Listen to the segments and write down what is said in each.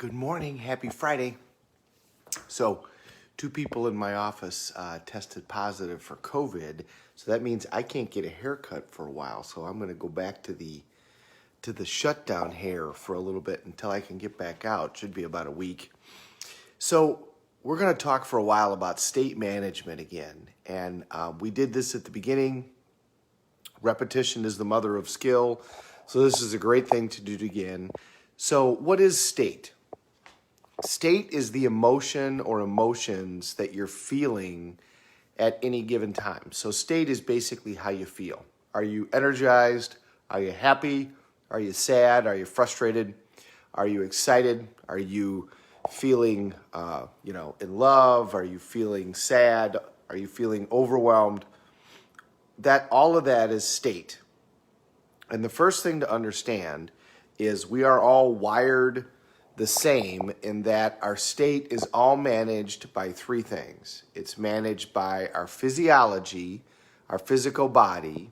Good morning. Happy Friday. So, two people in my office tested positive for COVID. So that means I can't get a haircut for a while. So I'm going to go back to the shutdown hair for a little bit until I can get back out. Should be about a week. So we're going to talk for a while about state management again. And we did this at the beginning. Repetition is the mother of skill. So this is a great thing to do again. So what is state? State is the emotion or emotions that you're feeling at any given time. So state is basically how you feel. Are you energized? Are you happy? Are you sad? Are you frustrated? Are you excited? Are you feeling, in love? Are you feeling sad? Are you feeling overwhelmed? All of that is state. And the first thing to understand is we are all wired the same in that our state is all managed by three things. It's managed by our physiology, our physical body,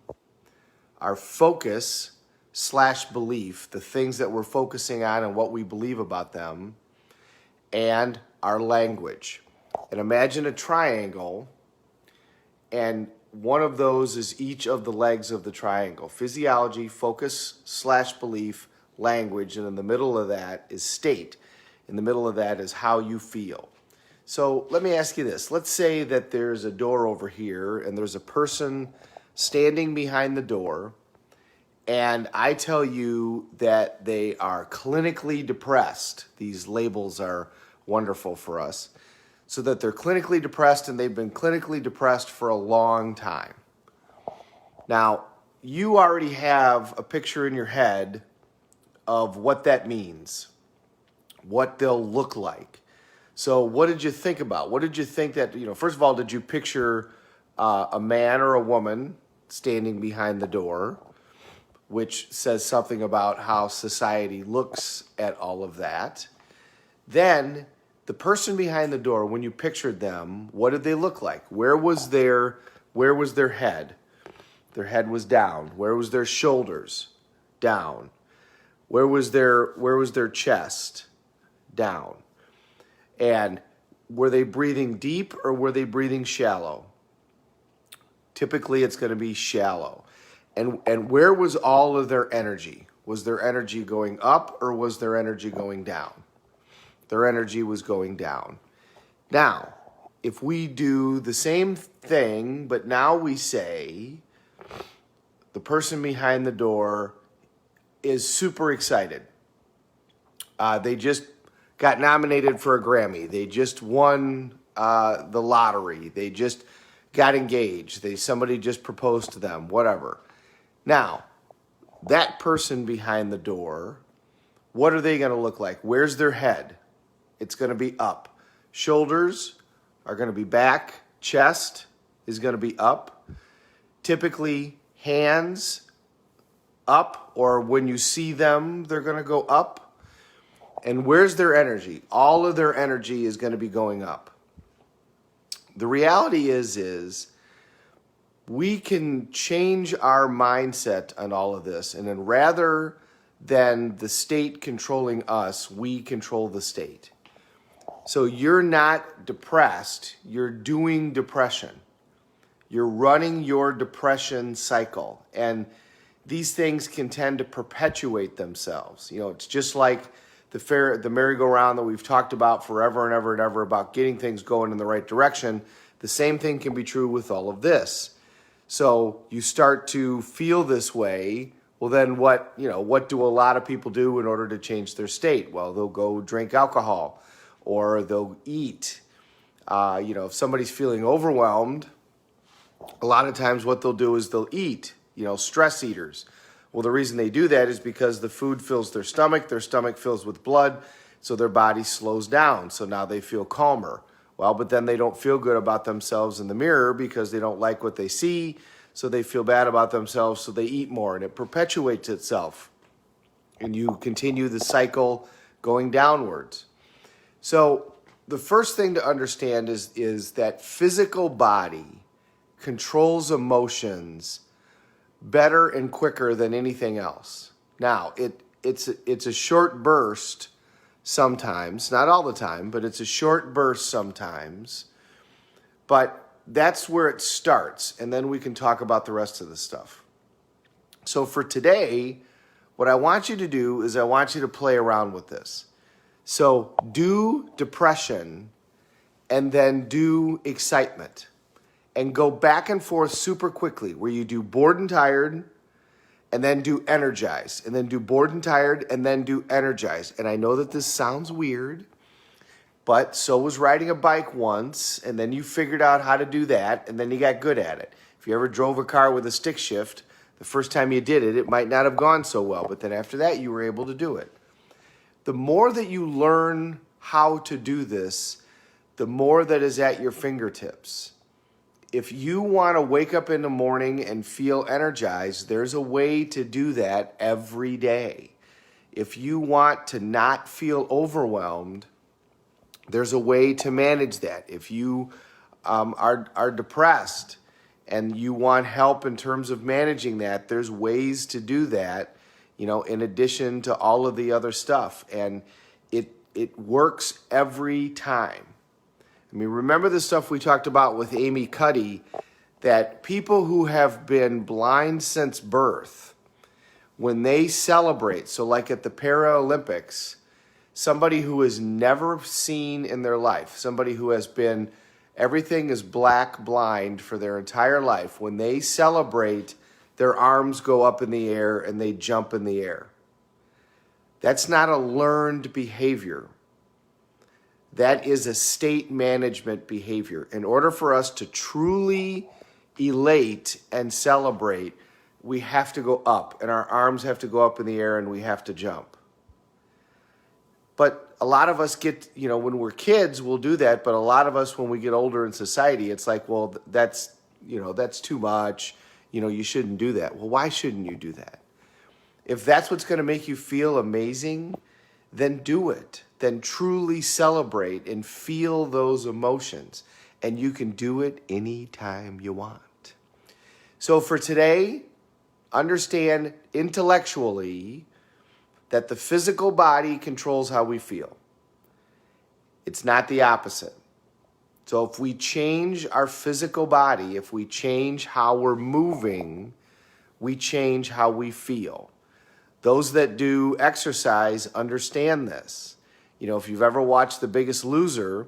our focus / belief, the things that we're focusing on and what we believe about them, and our language. And imagine a triangle, and one of those is each of the legs of the triangle. Physiology, focus / belief, language, and in the middle of that is state. In the middle of that is how you feel. So let me ask you this. Let's say that there's a door over here and there's a person standing behind the door, and I tell you that they are clinically depressed. These labels are wonderful for us. So that they're clinically depressed, and they've been clinically depressed for a long time. Now, you already have a picture in your head of what that means, what they'll look like. So what did you think about? What did you think that, first of all, did you picture a man or a woman standing behind the door, which says something about how society looks at all of that? Then the person behind the door, when you pictured them, what did they look like? Where was their head? Their head was down. Where was their shoulders? Down. Where was their chest? Down. And were they breathing deep or were they breathing shallow? Typically, it's going to be shallow. And where was all of their energy? Was their energy going up or was their energy going down? Their energy was going down. Now, if we do the same thing, but now we say the person behind the door is super excited. They just got nominated for a Grammy. They just won the lottery. They just got engaged. Somebody just proposed to them, whatever. Now, that person behind the door, what are they going to look like? Where's their head? It's going to be up. Shoulders are going to be back. Chest is going to be up. Typically, hands up, or when you see them, they're going to go up. And where's their energy? All of their energy is going to be going up. The reality is we can change our mindset on all of this, and then rather than the state controlling us, we control the state. So you're not depressed, you're doing depression. You're running your depression cycle. And these things can tend to perpetuate themselves. It's just like the merry-go-round that we've talked about forever and ever and ever about getting things going in the right direction. The same thing can be true with all of this. So you start to feel this way. Well, then what do a lot of people do in order to change their state? Well, they'll go drink alcohol or they'll eat. If somebody's feeling overwhelmed, a lot of times what they'll do is they'll eat. Stress eaters. Well, the reason they do that is because the food fills their stomach fills with blood, so their body slows down. So now they feel calmer. Well, but then they don't feel good about themselves in the mirror because they don't like what they see, so they feel bad about themselves, so they eat more, and it perpetuates itself. And you continue the cycle going downwards. So the first thing to understand is that physical body controls emotions better and quicker than anything else. Now, it's a short burst sometimes, not all the time, but it's a short burst sometimes. But that's where it starts, and then we can talk about the rest of the stuff. So for today, what I want you to do is I want you to play around with this. So do depression and then do excitement, and go back and forth super quickly, where you do bored and tired and then do energized, and then do bored and tired and then do energized. And I know that this sounds weird, but so was riding a bike once, and then you figured out how to do that, and then you got good at it. If you ever drove a car with a stick shift, the first time you did it, it might not have gone so well, but then after that, you were able to do it. The more that you learn how to do this, the more that is at your fingertips. If you want to wake up in the morning and feel energized, there's a way to do that every day. If you want to not feel overwhelmed, there's a way to manage that. If you are depressed and you want help in terms of managing that, there's ways to do that, in addition to all of the other stuff. And it works every time. I mean, remember the stuff we talked about with Amy Cuddy, that people who have been blind since birth, when they celebrate, so like at the Paralympics, somebody who is never seen in their life, somebody who has been, everything is black blind for their entire life, when they celebrate, their arms go up in the air and they jump in the air. That's not a learned behavior. That is a state management behavior. In order for us to truly elate and celebrate, we have to go up, and our arms have to go up in the air, and we have to jump. But a lot of us get, when we're kids, we'll do that. But a lot of us, when we get older in society, it's like, well, that's too much. You shouldn't do that. Well, why shouldn't you do that? If that's what's going to make you feel amazing, then do it. Then truly celebrate and feel those emotions. And you can do it anytime you want. So for today, understand intellectually that the physical body controls how we feel. It's not the opposite. So if we change our physical body, if we change how we're moving, we change how we feel. Those that do exercise understand this. If you've ever watched The Biggest Loser,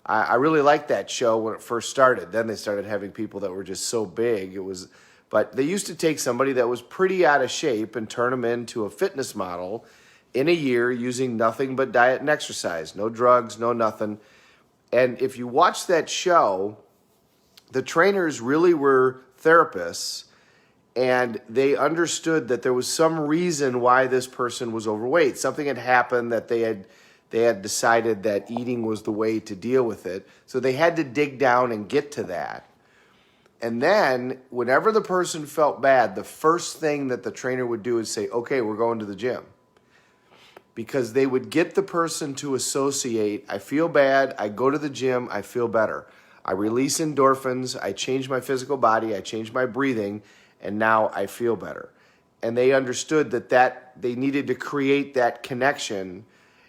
I really liked that show when it first started. Then they started having people that were just so big. But they used to take somebody that was pretty out of shape and turn them into a fitness model in a year using nothing but diet and exercise. No drugs, no nothing. And if you watch that show, the trainers really were therapists, and they understood that there was some reason why this person was overweight. Something had happened that they had decided that eating was the way to deal with it. So they had to dig down and get to that. And then whenever the person felt bad, the first thing that the trainer would do is say, okay, we're going to the gym. Because they would get the person to associate, I feel bad, I go to the gym, I feel better. I release endorphins, I change my physical body, I change my breathing, and now I feel better. And they understood that they needed to create that connection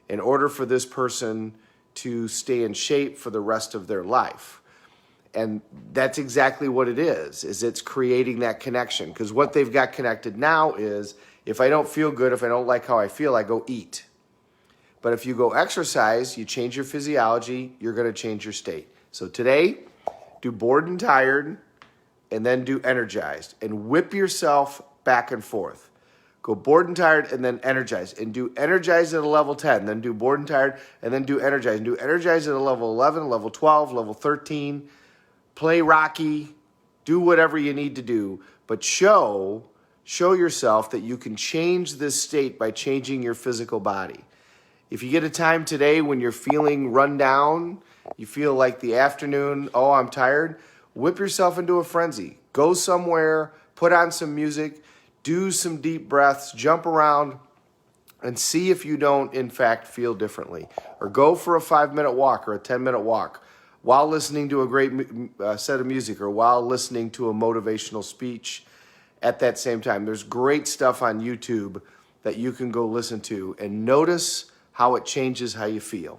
in order for this person to stay in shape for the rest of their life. And that's exactly what it is it's creating that connection. Because what they've got connected now is, if I don't feel good, if I don't like how I feel, I go eat. But if you go exercise, you change your physiology, you're going to change your state. So today, do bored and tired, and then do energized. And whip yourself back and forth. Go bored and tired, and then energized. And do energized at a level 10. Then do bored and tired, and then do energized. And do energized at a level 11, level 12, level 13. Play Rocky. Do whatever you need to do. But show yourself that you can change this state by changing your physical body. If you get a time today when you're feeling run down, you feel like the afternoon, oh, I'm tired, whip yourself into a frenzy. Go somewhere, put on some music, do some deep breaths, jump around, and see if you don't, in fact, feel differently. Or go for a 5-minute walk or a 10-minute walk while listening to a great set of music, or while listening to a motivational speech at that same time. There's great stuff on YouTube that you can go listen to, and notice how it changes how you feel.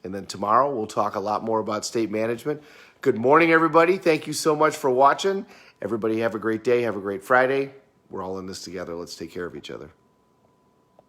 And then tomorrow we'll talk a lot more about state management. Good morning, everybody. Thank you so much for watching. Everybody have a great day. Have a great Friday. We're all in this together. Let's take care of each other.